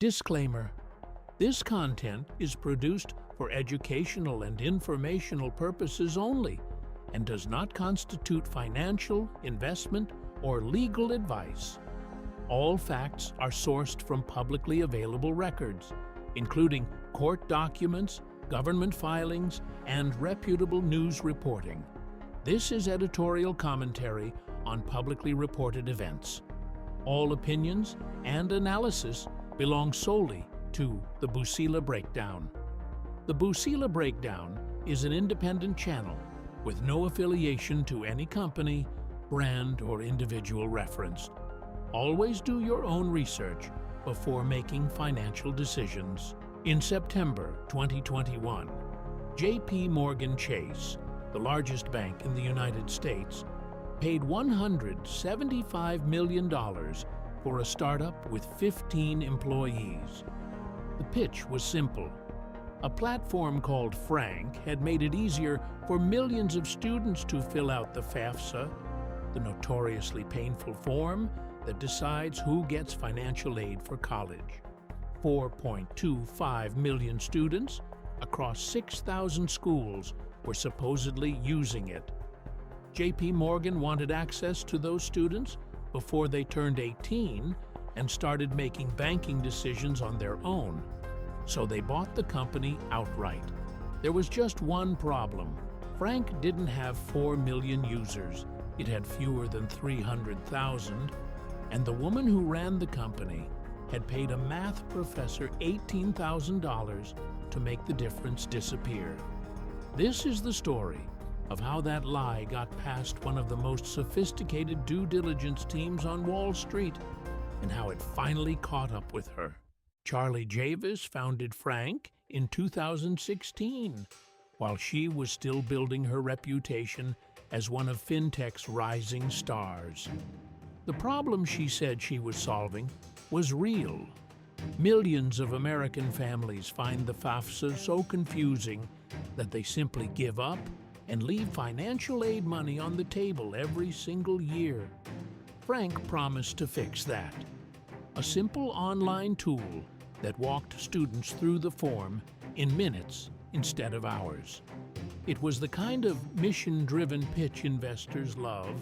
Disclaimer: this content is produced for educational and informational purposes only and does not constitute financial, investment, or legal advice. All facts are sourced from publicly available records, including court documents, government filings, and reputable news reporting. This is editorial commentary on publicly reported events. All opinions and analysis belong solely to the Busila Breakdown. The Busila Breakdown is an independent channel with no affiliation to any company, brand, or individual referenced. Always do your own research before making financial decisions. In September 2021, J.P. Morgan Chase, the largest bank in the United States, paid $175 million for a startup with 15 employees. The pitch was simple. A platform called Frank had made it easier for millions of students to fill out the FAFSA, the notoriously painful form that decides who gets financial aid for college. 4.25 million students across 6,000 schools were supposedly using it. J.P. Morgan wanted access to those students before they turned 18 and started making banking decisions on their own, so they bought the company outright. There was just one problem. Frank didn't have 4 million users. It had fewer than 300,000, and the woman who ran the company had paid a math professor $18,000 to make the difference disappear. This is the story of how that lie got past one of the most sophisticated due diligence teams on Wall Street and how it finally caught up with her. Charlie Javice founded Frank in 2016, while she was still building her reputation as one of fintech's rising stars. The problem she said she was solving was real. Millions of American families find the FAFSA so confusing that they simply give up and leave financial aid money on the table every single year. Frank promised to fix that. A simple online tool that walked students through the form in minutes instead of hours. It was the kind of mission-driven pitch investors love: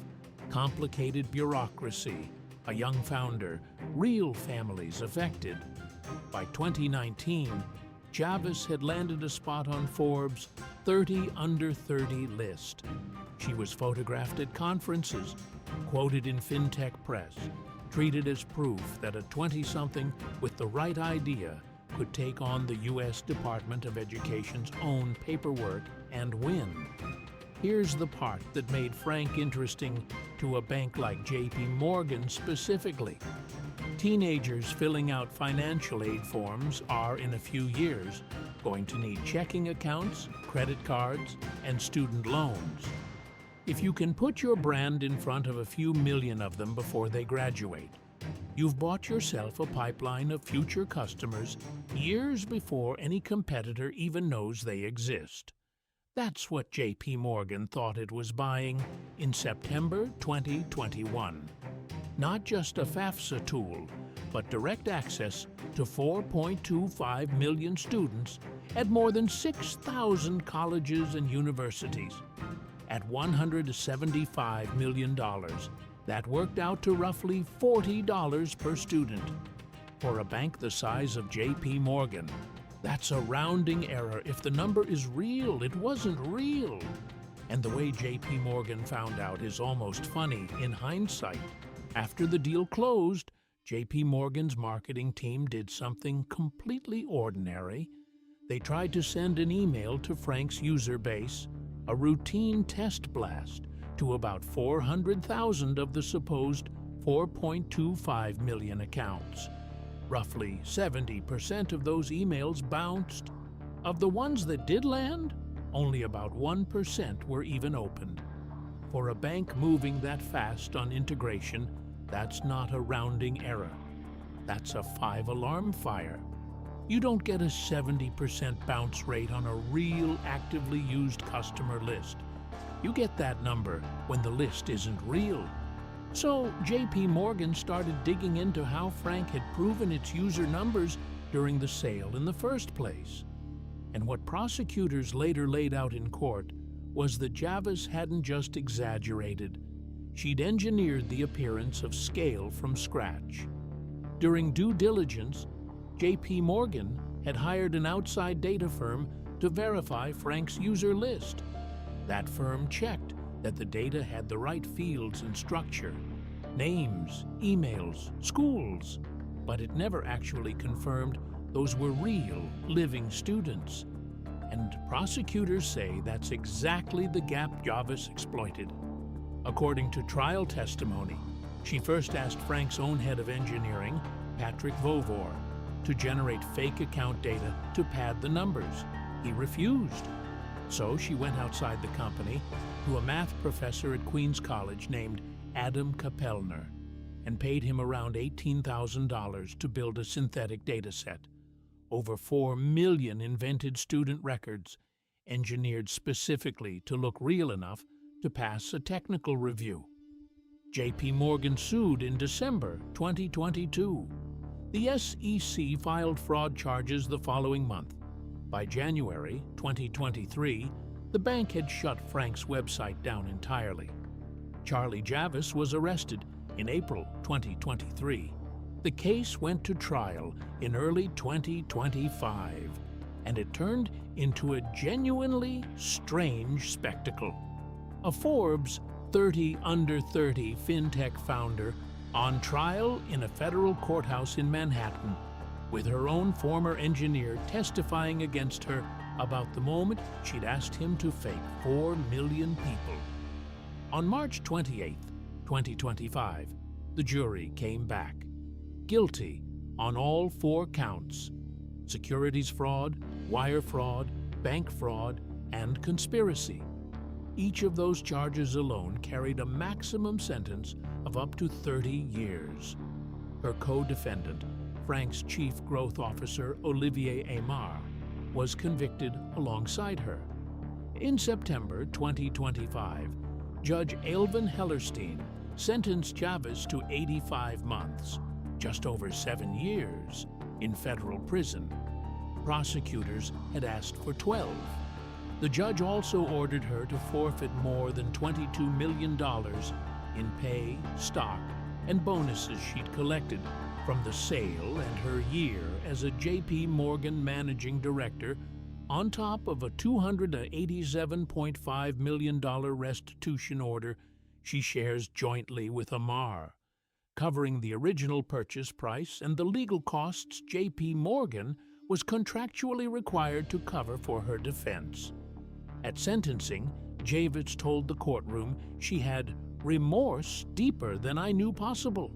complicated bureaucracy, a young founder, real families affected. By 2019, Javice had landed a spot on Forbes' 30 Under 30 list. She was photographed at conferences, quoted in fintech press, treated as proof that a 20-something with the right idea could take on the U.S. Department of Education's own paperwork and win. Here's the part that made Frank interesting to a bank like J.P. Morgan specifically. Teenagers filling out financial aid forms are, in a few years, going to need checking accounts, credit cards, and student loans. If you can put your brand in front of a few million of them before they graduate, you've bought yourself a pipeline of future customers years before any competitor even knows they exist. That's what J.P. Morgan thought it was buying in September 2021. Not just a FAFSA tool, but direct access to 4.25 million students at more than 6,000 colleges and universities. At $175 million, that worked out to roughly $40 per student. For a bank the size of J.P. Morgan, that's a rounding error. If the number is real, it wasn't real. And the way J.P. Morgan found out is almost funny in hindsight. After the deal closed, J.P. Morgan's marketing team did something completely ordinary. They tried to send an email to Frank's user base, a routine test blast to about 400,000 of the supposed 4.25 million accounts. Roughly 70% of those emails bounced. Of the ones that did land, only about 1% were even opened. For a bank moving that fast on integration, that's not a rounding error. That's a 5-alarm fire. You don't get a 70% bounce rate on a real actively used customer list. You get that number when the list isn't real. So J.P. Morgan started digging into how Frank had proven its user numbers during the sale in the first place. And what prosecutors later laid out in court was that Javis hadn't just exaggerated. She'd engineered the appearance of scale from scratch. During due diligence, J.P. Morgan had hired an outside data firm to verify Frank's user list. That firm checked that the data had the right fields and structure, names, emails, schools, but it never actually confirmed those were real, living students. And prosecutors say that's exactly the gap Javis exploited. According to trial testimony, she first asked Frank's own head of engineering, Patrick Vovor, to generate fake account data to pad the numbers. He refused. So she went outside the company to a math professor at Queens College named Adam Kapellner and paid him around $18,000 to build a synthetic data set. Over 4 million invented student records, engineered specifically to look real enough to pass a technical review. J.P. Morgan sued in December 2022. The SEC filed fraud charges the following month. By January 2023, the bank had shut Frank's website down entirely. Charlie Javis was arrested in April 2023. The case went to trial in early 2025, and it turned into a genuinely strange spectacle. A Forbes 30 under 30 fintech founder on trial in a federal courthouse in Manhattan, with her own former engineer testifying against her about the moment she'd asked him to fake 4 million people. On March 28, 2025, the jury came back. Guilty on all 4 counts: securities fraud, wire fraud, bank fraud, and conspiracy. Each of those charges alone carried a maximum sentence of up to 30 years. Her co-defendant, Frank's chief growth officer Olivier Aymar, was convicted alongside her. In September 2025, Judge Alvin Hellerstein sentenced Javis to 85 months, just over 7 years, in federal prison. Prosecutors had asked for 12. The judge also ordered her to forfeit more than $22 million in pay, stock, and bonuses she'd collected from the sale and her year as a J.P. Morgan managing director, on top of a $287.5 million restitution order she shares jointly with Aymar, covering the original purchase price and the legal costs J.P. Morgan was contractually required to cover for her defense. At sentencing, Javis told the courtroom she had remorse deeper than I knew possible.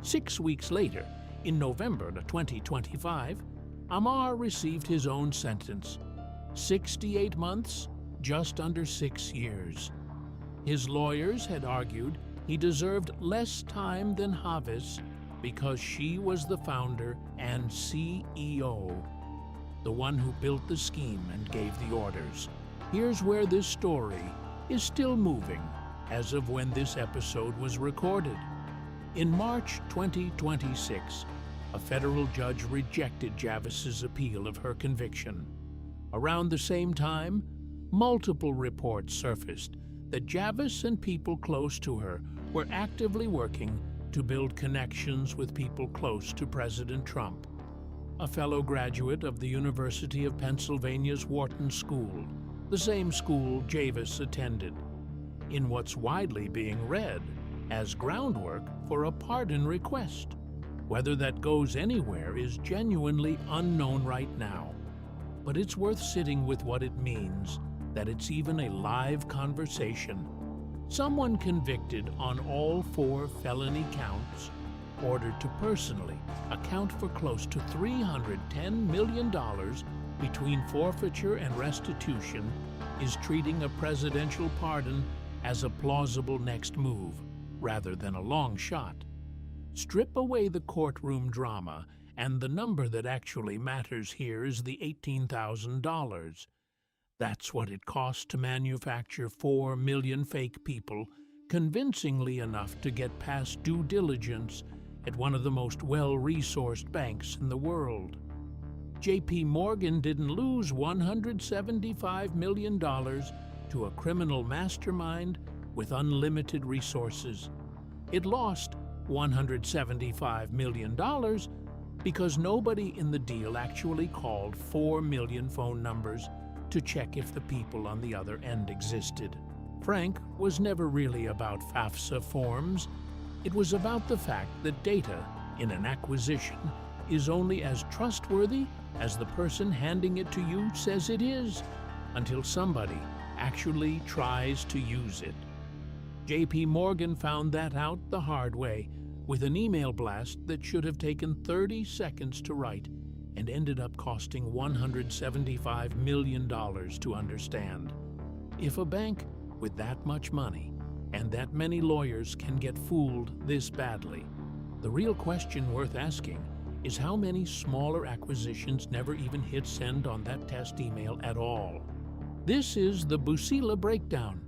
6 weeks later, in November 2025, Aymar received his own sentence: 68 months, just under 6 years. His lawyers had argued he deserved less time than Javis because she was the founder and CEO, the one who built the scheme and gave the orders. Here's where this story is still moving as of when this episode was recorded. In March 2026, a federal judge rejected Javis's appeal of her conviction. Around the same time, multiple reports surfaced that Javis and people close to her were actively working to build connections with people close to President Trump. A fellow graduate of the University of Pennsylvania's Wharton School, the same school Javis attended, in what's widely being read as groundwork for a pardon request. Whether that goes anywhere is genuinely unknown right now, but it's worth sitting with what it means that it's even a live conversation. Someone convicted on all 4 felony counts, ordered to personally account for close to $310 million between forfeiture and restitution, is treating a presidential pardon as a plausible next move rather than a long shot. Strip away the courtroom drama, and the number that actually matters here is the $18,000. That's what it costs to manufacture 4 million fake people, convincingly enough to get past due diligence at one of the most well-resourced banks in the world. J.P. Morgan didn't lose $175 million to a criminal mastermind with unlimited resources. It lost $175 million because nobody in the deal actually called 4 million phone numbers to check if the people on the other end existed. Frank was never really about FAFSA forms. It was about the fact that data in an acquisition is only as trustworthy as the person handing it to you says it is, until somebody actually tries to use it. J.P. Morgan found that out the hard way with an email blast that should have taken 30 seconds to write and ended up costing $175 million to understand. If a bank with that much money and that many lawyers can get fooled this badly, the real question worth asking is how many smaller acquisitions never even hit send on that test email at all. This is the Busila Breakdown,